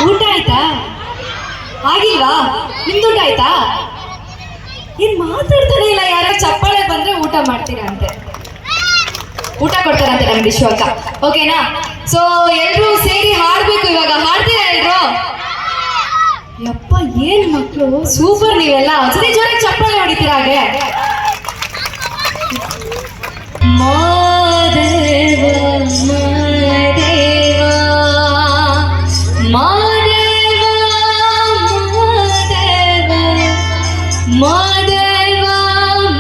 ಊಟ ಆಯ್ತಾ? ಆಗಿಲ್ವಾ? ನಿಮ್ದು ಊಟ ಆಯ್ತಾ? ಏನ್ ಮಾತಾಡ್ತಾನೆ ಇಲ್ಲ, ಯಾರ ಚಪ್ಪಾಳೆ ಬಂದ್ರೆ ಊಟ ಮಾಡ್ತೀರಾ ಅಂತೆ, ಊಟ ಕೊಡ್ತಾರಂತೆ ನಮ್ಮ ವಿಶ್ವಕ್ಕ. ಓಕೆನಾ? ಸೊ ಎಲ್ರು ಸೇರಿ ಹಾಡ್ಬೇಕು ಇವಾಗ. ಹಾಡ್ತೀರಾ ಎಲ್ರು? ಯಪ್ಪ ಏನ್ ಮಕ್ಕಳು, ಸೂಪರ್ ನೀವೆಲ್ಲ. ಒಂದ್ಸರಿ ಜೋರಾಗಿ ಚಪ್ಪಾಳೆ ಹೊಡಿತೀರಾ ಹಾಗೆ. ಮಾದೇವ ಮಾದೇವ ಮಾದೇವ ಮಾದೇವ ಮಾದೇವ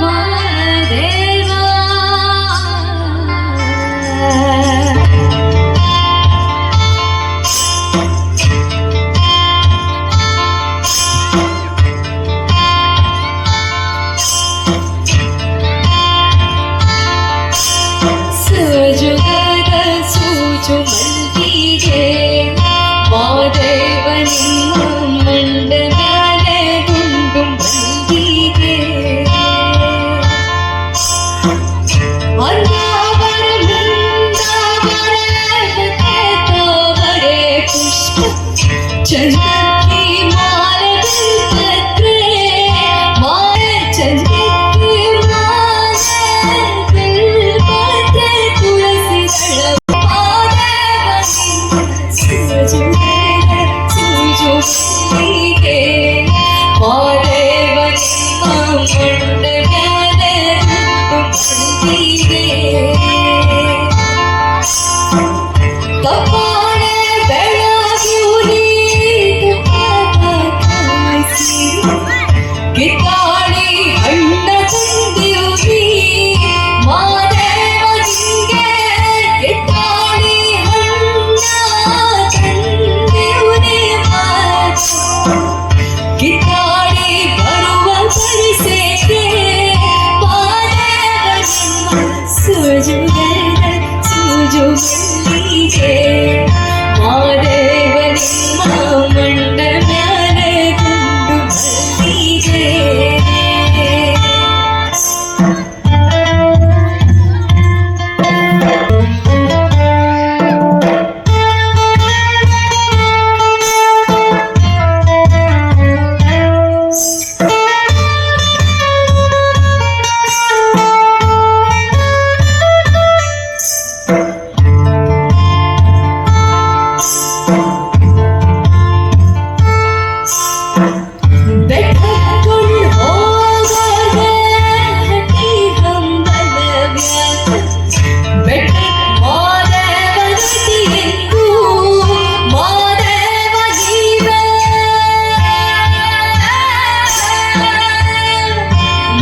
ಮಾದೇವ. ಸಜುಗದ ಸೂಜು ಮಲ್ಲಿಗೆ ಮಾದೇವ ನಿಮ್ಮ ಮಂಡ ಮ್ಯಾಲೆ ಗುಂಡು ಮಲ್ಲಿಗೆ ಅಂದಾವರ ಮುಂದಾವರ ತವರೆ ಪುಷ್ಪ ಚಂದಕ್ಕಿ ಮಾರಬಿಲ್ಪತ್ರೆ ಮಾರ ಚಂದಕ್ಕಿ ಮಾರಬಿಲ್ಪತ್ರೆ ತುಳಸಿ ಸೂಜುಗೆ ಮಾದೇವ ನಿಮ್ಮ ಮಂಡ ಮ್ಯಾಲೆ ಮಲ್ಲಿಗೆ ಕಪಾಳೆ ಬೆಳಗಿ ಉರಿದು ಕಾಯಿಸಿ ಕಿತ್ತಾಡಿ ಹಣ್ಣ ತಂದಿರುವಿ ಮಾದೇವ ನಿಂಗೆ ಕಿತ್ತಾಡಿ ಹಣ್ಣ ತಂದಿರುವಿ ಕಿತ್ತಾಡಿ ಬರುವ ಪರಿಸೆಗೆ ಮಾದೇವ ನಿಮ್ಮ ಸೂಜುಗದ ಸೂಜು ಮಲ್ಲಿಗೆ ಮಾದೇವ ನಿಮ್ಮ ಮಂಡ ಮ್ಯಾಲೆ ಗುಂಡು ಮಲ್ಲಿಗೆ. ಬೆಟ್ಟಕೊಂಡು ಹೋಗೋದೆ ಹಟ್ಟಿ ಹಂಬಲವ್ಯಾಕ ಬೆಟ್ಟ ಮಾದೇವ ಗತಿಯೆಂದು ಮಾದೇವ ನೀವೇ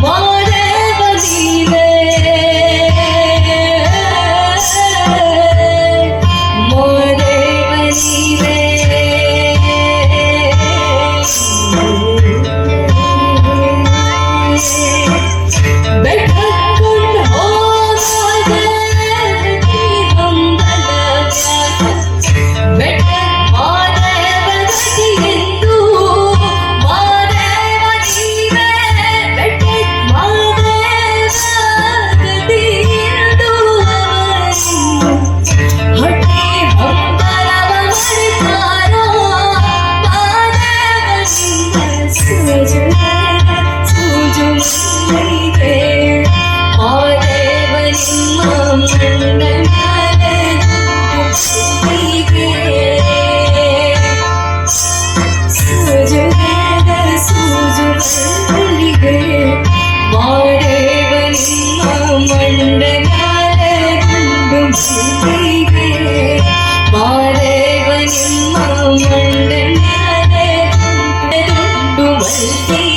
ಮಾದೇವ ನೀವೇ ಮಾದೇವ ನೀವೇ. ಬೆಟ್ಟಕೊಂಡು ಹೋಗೋದೆ ಹಟ್ಟಿ ಹಂಬಲವ್ಯಾಕ ಬೆಟ್ಟ ಮಾದೇವ ಗತಿಯೆಂದು ಮಾದೇವ ನೀವೇ ಬೆಟ್ಟ ಮಾದೇವ ಗತಿಯೆಂದು ಹಟ್ಟಿ ಹಂಬಲವ ಮರಿತಾರೋ ಮಾದೇವ ನಿಮ್ಮ ಸೂಜುಗದ ಸೂಜು ಮಲ್ಲಿಗೆ ಮಾದೇವ ನಿಮ್ಮ ಮಂಡ ಮ್ಯಾಲೆ ಗುಂಡು ಮಲ್ಲಿಗೆ ಸೂಜುಗದ ಸೂಜು ಮಲ್ಲಿಗೆ ಮಾದೇವ ನಿಮ್ಮ ಮಂಡ ಮ್ಯಾಲೆ ಗುಂಡು ಮಲ್ಲಿಗೆ ಮಾದೇವ ನಿಮ್ಮ ಮಂಡ ಮ್ಯಾಲೆ ಗುಂಡು ಮಲ್ಲಿಗೆ.